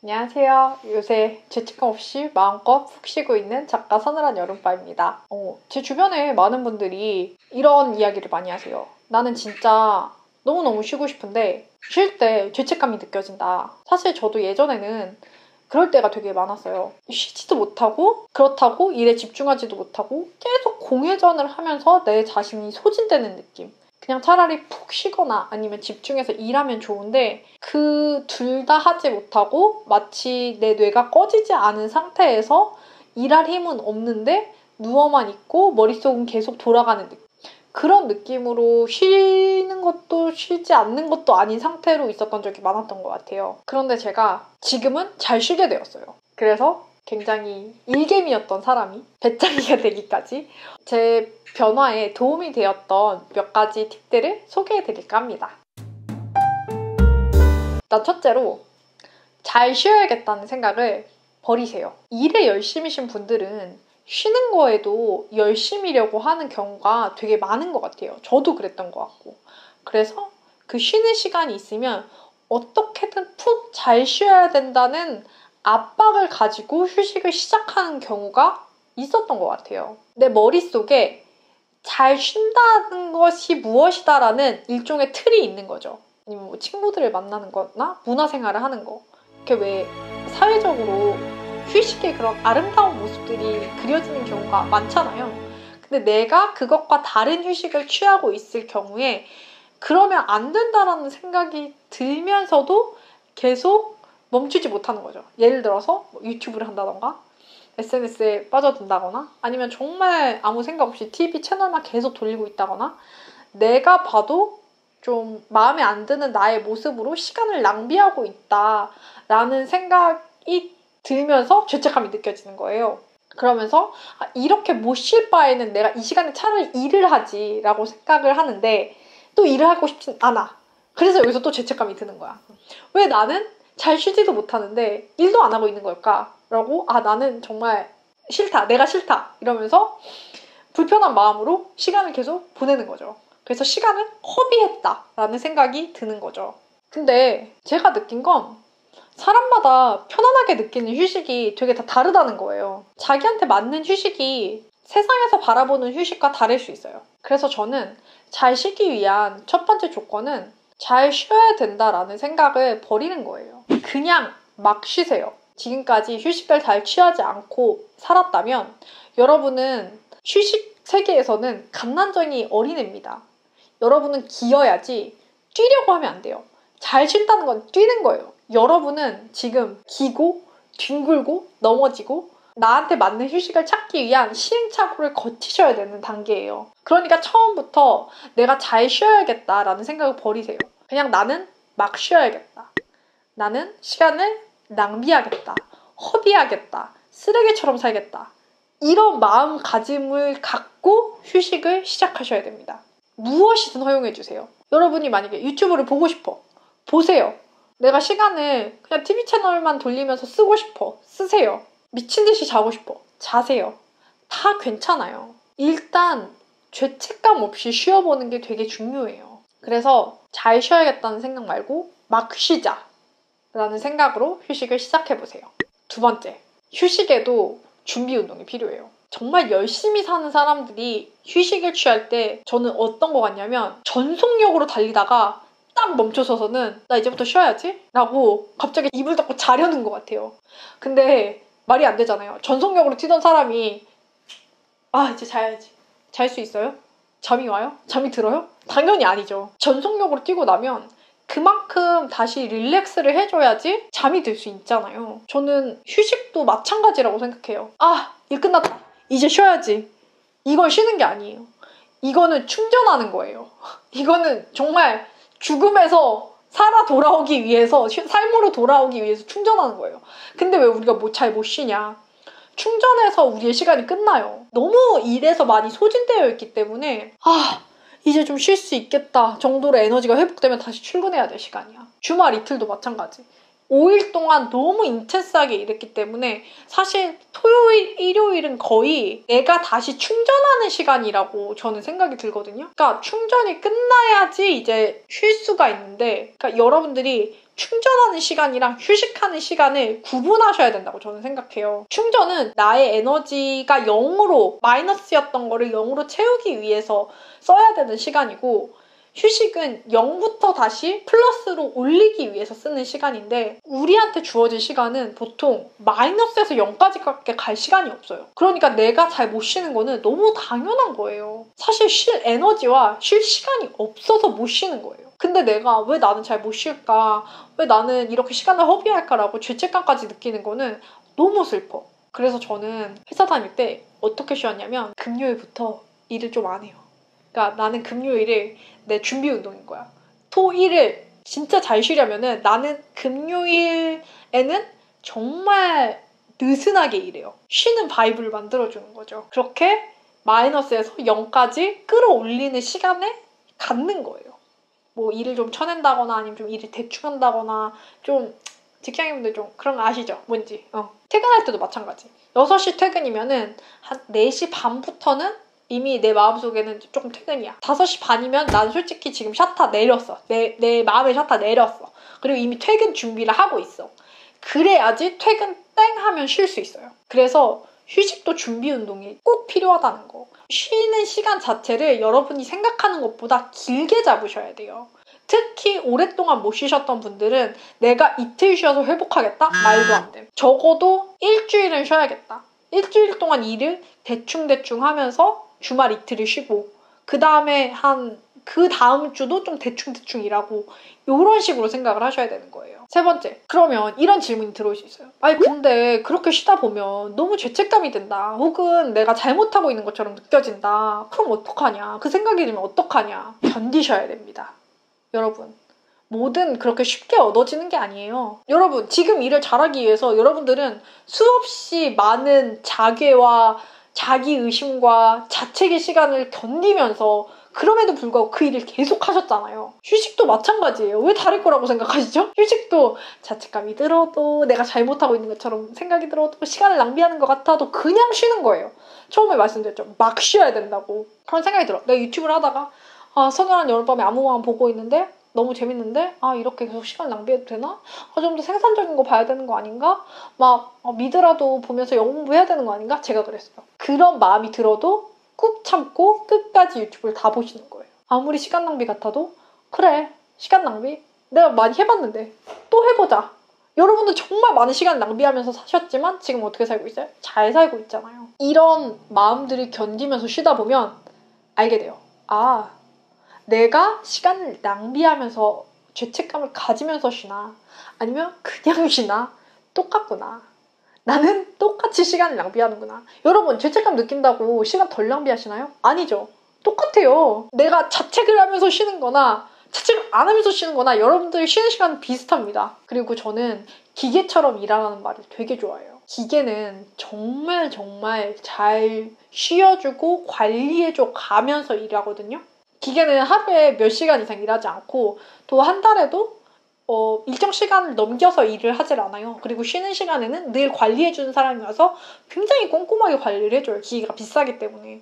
안녕하세요. 요새 죄책감 없이 마음껏 푹 쉬고 있는 작가 서늘한 여름바입니다. 제 주변에 많은 분들이 이런 이야기를 많이 하세요. 나는 진짜 너무너무 쉬고 싶은데 쉴 때 죄책감이 느껴진다. 사실 저도 예전에는 그럴 때가 되게 많았어요. 쉬지도 못하고 그렇다고 일에 집중하지도 못하고 계속 공회전을 하면서 내 자신이 소진되는 느낌. 그냥 차라리 푹 쉬거나 아니면 집중해서 일하면 좋은데 그 둘 다 하지 못하고 마치 내 뇌가 꺼지지 않은 상태에서 일할 힘은 없는데 누워만 있고 머릿속은 계속 돌아가는 느낌. 그런 느낌으로 쉬는 것도 쉬지 않는 것도 아닌 상태로 있었던 적이 많았던 것 같아요. 그런데 제가 지금은 잘 쉬게 되었어요. 그래서 굉장히 일개미였던 사람이 배짱이가 되기까지 제 변화에 도움이 되었던 몇 가지 팁들을 소개해드릴까 합니다. 일단 첫째로 잘 쉬어야겠다는 생각을 버리세요. 일에 열심이신 분들은 쉬는 거에도 열심히려고 하는 경우가 되게 많은 것 같아요. 저도 그랬던 것 같고. 그래서 그 쉬는 시간이 있으면 어떻게든 푹 잘 쉬어야 된다는 압박을 가지고 휴식을 시작하는 경우가 있었던 것 같아요. 내 머릿속에 잘 쉰다는 것이 무엇이다라는 일종의 틀이 있는 거죠. 아니면 뭐 친구들을 만나는 거나 문화생활을 하는 거. 이렇게 왜 사회적으로 휴식의 그런 아름다운 모습들이 그려지는 경우가 많잖아요. 근데 내가 그것과 다른 휴식을 취하고 있을 경우에 그러면 안 된다라는 생각이 들면서도 계속 멈추지 못하는 거죠. 예를 들어서 뭐 유튜브를 한다던가 SNS에 빠져든다거나 아니면 정말 아무 생각 없이 TV 채널만 계속 돌리고 있다거나 내가 봐도 좀 마음에 안 드는 나의 모습으로 시간을 낭비하고 있다라는 생각이 들면서 죄책감이 느껴지는 거예요. 그러면서 이렇게 못 쉴 바에는 내가 이 시간에 차라리 일을 하지 라고 생각을 하는데 또 일을 하고 싶진 않아. 그래서 여기서 또 죄책감이 드는 거야. 왜 나는 잘 쉬지도 못하는데 일도 안 하고 있는 걸까? 라고 나는 정말 싫다. 내가 싫다. 이러면서 불편한 마음으로 시간을 계속 보내는 거죠. 그래서 시간을 허비했다라는 생각이 드는 거죠. 근데 제가 느낀 건 사람마다 편안하게 느끼는 휴식이 되게 다 다르다는 거예요. 자기한테 맞는 휴식이 세상에서 바라보는 휴식과 다를 수 있어요. 그래서 저는 잘 쉬기 위한 첫 번째 조건은 잘 쉬어야 된다라는 생각을 버리는 거예요. 그냥 막 쉬세요. 지금까지 휴식을 잘 취하지 않고 살았다면 여러분은 휴식 세계에서는 갓난쟁이 어린애입니다. 여러분은 기어야지 뛰려고 하면 안 돼요. 잘 쉰다는 건 뛰는 거예요. 여러분은 지금 기고 뒹굴고 넘어지고 나한테 맞는 휴식을 찾기 위한 시행착오를 거치셔야 되는 단계예요. 그러니까 처음부터 내가 잘 쉬어야겠다라는 생각을 버리세요. 그냥 나는 막 쉬어야겠다. 나는 시간을 낭비하겠다. 허비하겠다. 쓰레기처럼 살겠다. 이런 마음가짐을 갖고 휴식을 시작하셔야 됩니다. 무엇이든 허용해주세요. 여러분이 만약에 유튜브를 보고 싶어. 보세요. 내가 시간을 그냥 TV 채널만 돌리면서 쓰고 싶어. 쓰세요. 미친 듯이 자고 싶어. 자세요. 다 괜찮아요. 일단 죄책감 없이 쉬어보는 게 되게 중요해요. 그래서 잘 쉬어야겠다는 생각 말고 막 쉬자 라는 생각으로 휴식을 시작해보세요. 두 번째, 휴식에도 준비 운동이 필요해요. 정말 열심히 사는 사람들이 휴식을 취할 때 저는 어떤 거 같냐면 전속력으로 달리다가 딱 멈춰서서는 나 이제부터 쉬어야지 라고 갑자기 입을 닫고 자려는 것 같아요. 근데 말이 안 되잖아요. 전속력으로 뛰던 사람이 이제 자야지. 잘 수 있어요? 잠이 와요? 잠이 들어요? 당연히 아니죠. 전속력으로 뛰고 나면 그만큼 다시 릴렉스를 해줘야지 잠이 들 수 있잖아요. 저는 휴식도 마찬가지라고 생각해요. 일 끝났다. 이제 쉬어야지. 이건 쉬는 게 아니에요. 이거는 충전하는 거예요. 이거는 정말 죽음에서 살아 돌아오기 위해서, 삶으로 돌아오기 위해서 충전하는 거예요. 근데 왜 우리가 잘 못 쉬냐? 충전해서 우리의 시간이 끝나요. 너무 일에서 많이 소진되어 있기 때문에 이제 좀 쉴 수 있겠다 정도로 에너지가 회복되면 다시 출근해야 될 시간이야. 주말 이틀도 마찬가지. 5일 동안 너무 인텐스하게 일했기 때문에 사실 토요일, 일요일은 거의 내가 다시 충전하는 시간이라고 저는 생각이 들거든요. 그러니까 충전이 끝나야지 이제 쉴 수가 있는데, 그러니까 여러분들이 충전하는 시간이랑 휴식하는 시간을 구분하셔야 된다고 저는 생각해요. 충전은 나의 에너지가 0으로 마이너스였던 거를 0으로 채우기 위해서 써야 되는 시간이고, 휴식은 0부터 다시 플러스로 올리기 위해서 쓰는 시간인데, 우리한테 주어진 시간은 보통 마이너스에서 0까지밖에 갈 시간이 없어요. 그러니까 내가 잘 못 쉬는 거는 너무 당연한 거예요. 사실 쉴 에너지와 쉴 시간이 없어서 못 쉬는 거예요. 근데 내가 왜 나는 잘 못 쉴까? 왜 나는 이렇게 시간을 허비할까라고 죄책감까지 느끼는 거는 너무 슬퍼. 그래서 저는 회사 다닐 때 어떻게 쉬었냐면 금요일부터 일을 좀 안 해요. 그러니까 나는 금요일을 내 준비 운동인 거야. 토일을 진짜 잘 쉬려면은 나는 금요일에는 정말 느슨하게 일해요. 쉬는 바이브를 만들어주는 거죠. 그렇게 마이너스에서 0까지 끌어올리는 시간을 갖는 거예요. 뭐 일을 좀 쳐낸다거나 아니면 좀 일을 대충 한다거나, 좀 직장인분들 좀 그런 거 아시죠? 뭔지. 퇴근할 때도 마찬가지. 6시 퇴근이면은 한 4시 반부터는 이미 내 마음속에는 조금 퇴근이야. 5시 반이면 난 솔직히 지금 샤타 내렸어. 내 마음의 샤타 내렸어. 그리고 이미 퇴근 준비를 하고 있어. 그래야지 퇴근 땡 하면 쉴 수 있어요. 그래서 휴식도 준비 운동이 꼭 필요하다는 거. 쉬는 시간 자체를 여러분이 생각하는 것보다 길게 잡으셔야 돼요. 특히 오랫동안 못 쉬셨던 분들은 내가 이틀 쉬어서 회복하겠다? 말도 안 돼. 적어도 일주일은 쉬어야겠다. 일주일 동안 일을 대충대충 하면서 주말 이틀을 쉬고, 그 다음 주도 좀 대충대충 일하고, 이런 식으로 생각을 하셔야 되는 거예요. 세 번째, 그러면 이런 질문이 들어올 수 있어요. 아니 근데 그렇게 쉬다 보면 너무 죄책감이 든다, 혹은 내가 잘못하고 있는 것처럼 느껴진다. 그럼 어떡하냐, 그 생각이 들면 어떡하냐. 견디셔야 됩니다. 여러분, 뭐든 그렇게 쉽게 얻어지는 게 아니에요. 여러분, 지금 일을 잘하기 위해서 여러분들은 수없이 많은 자괴와 자기의심과 자책의 시간을 견디면서 그럼에도 불구하고 그 일을 계속 하셨잖아요. 휴식도 마찬가지예요. 왜 다를 거라고 생각하시죠? 휴식도 자책감이 들어도, 내가 잘못하고 있는 것처럼 생각이 들어도, 시간을 낭비하는 것 같아도 그냥 쉬는 거예요. 처음에 말씀드렸죠. 막 쉬어야 된다고. 그런 생각이 들어. 내가 유튜브를 하다가 서늘한 여름밤에 아무만 보고 있는데 너무 재밌는데 이렇게 계속 시간 낭비해도 되나? 좀 더 생산적인 거 봐야 되는 거 아닌가? 막 미드라도 보면서 영어 공부해야 되는 거 아닌가? 제가 그랬어요. 그런 마음이 들어도 꾹 참고 끝까지 유튜브를 다 보시는 거예요. 아무리 시간 낭비 같아도, 그래, 시간 낭비? 내가 많이 해봤는데 또 해보자. 여러분도 정말 많은 시간 낭비하면서 사셨지만 지금 어떻게 살고 있어요? 잘 살고 있잖아요. 이런 마음들을 견디면서 쉬다 보면 알게 돼요. 내가 시간을 낭비하면서 죄책감을 가지면서 쉬나, 아니면 그냥 쉬나, 똑같구나. 나는 똑같이 시간을 낭비하는구나. 여러분, 죄책감 느낀다고 시간 덜 낭비하시나요? 아니죠. 똑같아요. 내가 자책을 하면서 쉬는 거나 자책을 안 하면서 쉬는 거나 여러분들이 쉬는 시간은 비슷합니다. 그리고 저는 기계처럼 일하라는 말을 되게 좋아해요. 기계는 정말 잘 쉬어주고 관리해줘 가면서 일하거든요. 기계는 하루에 몇 시간 이상 일하지 않고, 또 한 달에도 일정 시간을 넘겨서 일을 하질 않아요. 그리고 쉬는 시간에는 늘 관리해주는 사람이 와서 굉장히 꼼꼼하게 관리를 해줘요. 기계가 비싸기 때문에.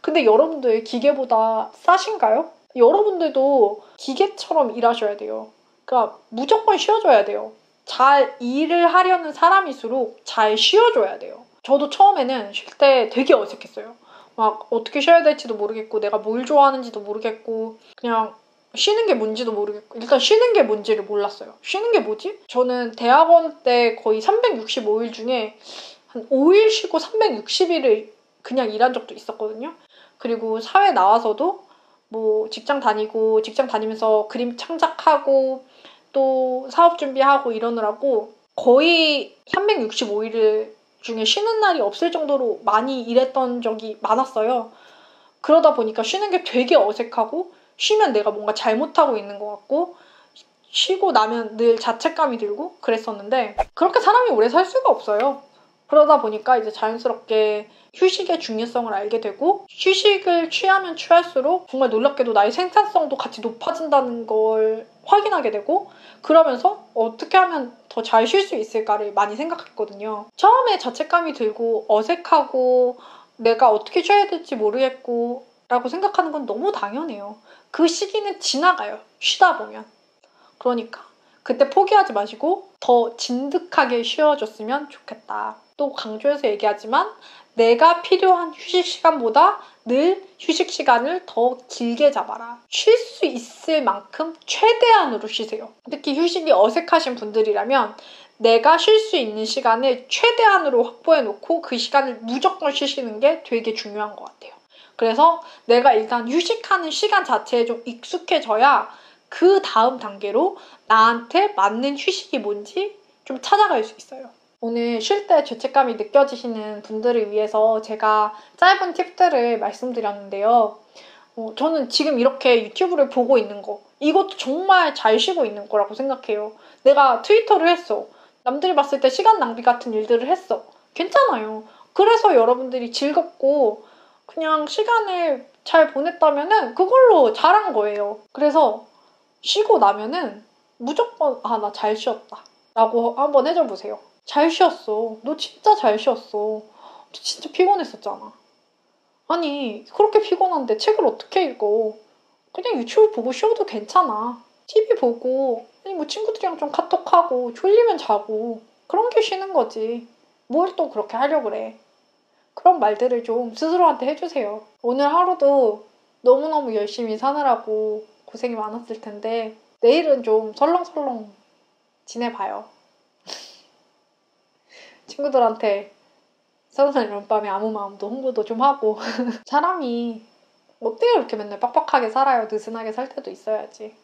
근데 여러분들 기계보다 싸신가요? 여러분들도 기계처럼 일하셔야 돼요. 그러니까 무조건 쉬어줘야 돼요. 잘 일을 하려는 사람일수록 잘 쉬어줘야 돼요. 저도 처음에는 쉴 때 되게 어색했어요. 막 어떻게 쉬어야 될지도 모르겠고, 내가 뭘 좋아하는지도 모르겠고, 그냥 쉬는 게 뭔지도 모르겠고, 일단 쉬는 게 뭔지를 몰랐어요. 쉬는 게 뭐지? 저는 대학원 때 거의 365일 중에 한 5일 쉬고 360일을 그냥 일한 적도 있었거든요. 그리고 사회 나와서도 뭐 직장 다니면서 그림 창작하고 또 사업 준비하고 이러느라고 거의 365일을 중에 쉬는 날이 없을 정도로 많이 일했던 적이 많았어요. 그러다 보니까 쉬는 게 되게 어색하고, 쉬면 내가 뭔가 잘못하고 있는 것 같고, 쉬고 나면 늘 자책감이 들고 그랬었는데, 그렇게 사람이 오래 살 수가 없어요. 그러다 보니까 이제 자연스럽게 휴식의 중요성을 알게 되고, 휴식을 취하면 취할수록 정말 놀랍게도 나의 생산성도 같이 높아진다는 걸 확인하게 되고 그러면서 어떻게 하면 더 잘 쉴 수 있을까를 많이 생각했거든요. 처음에 자책감이 들고 어색하고 내가 어떻게 쉬어야 될지 모르겠고 라고 생각하는 건 너무 당연해요. 그 시기는 지나가요. 쉬다 보면. 그러니까 그때 포기하지 마시고 더 진득하게 쉬어줬으면 좋겠다. 또 강조해서 얘기하지만 내가 필요한 휴식 시간보다 늘 휴식 시간을 더 길게 잡아라. 쉴 수 있을 만큼 최대한으로 쉬세요. 특히 휴식이 어색하신 분들이라면 내가 쉴 수 있는 시간을 최대한으로 확보해 놓고 그 시간을 무조건 쉬시는 게 되게 중요한 것 같아요. 그래서 내가 일단 휴식하는 시간 자체에 좀 익숙해져야 그 다음 단계로 나한테 맞는 휴식이 뭔지 좀 찾아갈 수 있어요. 오늘 쉴 때 죄책감이 느껴지시는 분들을 위해서 제가 짧은 팁들을 말씀드렸는데요. 저는 지금 이렇게 유튜브를 보고 있는 거, 이것도 정말 잘 쉬고 있는 거라고 생각해요. 내가 트위터를 했어. 남들이 봤을 때 시간 낭비 같은 일들을 했어. 괜찮아요. 그래서 여러분들이 즐겁고 그냥 시간을 잘 보냈다면은 그걸로 잘한 거예요. 그래서 쉬고 나면은 무조건 나 잘 쉬었다 라고 한번 해줘 보세요. 잘 쉬었어. 너 진짜 잘 쉬었어. 진짜 피곤했었잖아. 아니 그렇게 피곤한데 책을 어떻게 읽어. 그냥 유튜브 보고 쉬어도 괜찮아. TV 보고 아니 뭐 친구들이랑 좀 카톡하고 졸리면 자고 그런 게 쉬는 거지. 뭘 또 그렇게 하려고 그래. 그런 말들을 좀 스스로한테 해주세요. 오늘 하루도 너무너무 열심히 사느라고 고생이 많았을 텐데 내일은 좀 설렁설렁 지내봐요. 친구들한테 서른살 여름밤에 아무 마음도 홍보도 좀 하고 사람이 어떻게 그렇게 맨날 빡빡하게 살아요. 느슨하게 살 때도 있어야지.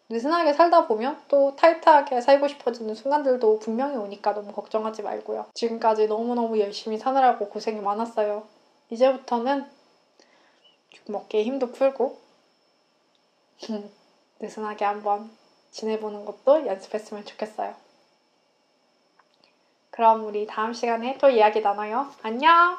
느슨하게 살다 보면 또 타이트하게 살고 싶어지는 순간들도 분명히 오니까 너무 걱정하지 말고요. 지금까지 너무너무 열심히 사느라고 고생이 많았어요. 이제부터는 조금 어깨에 힘도 풀고 느슨하게 한번 지내보는 것도 연습했으면 좋겠어요. 그럼 우리 다음 시간에 또 이야기 나눠요. 안녕!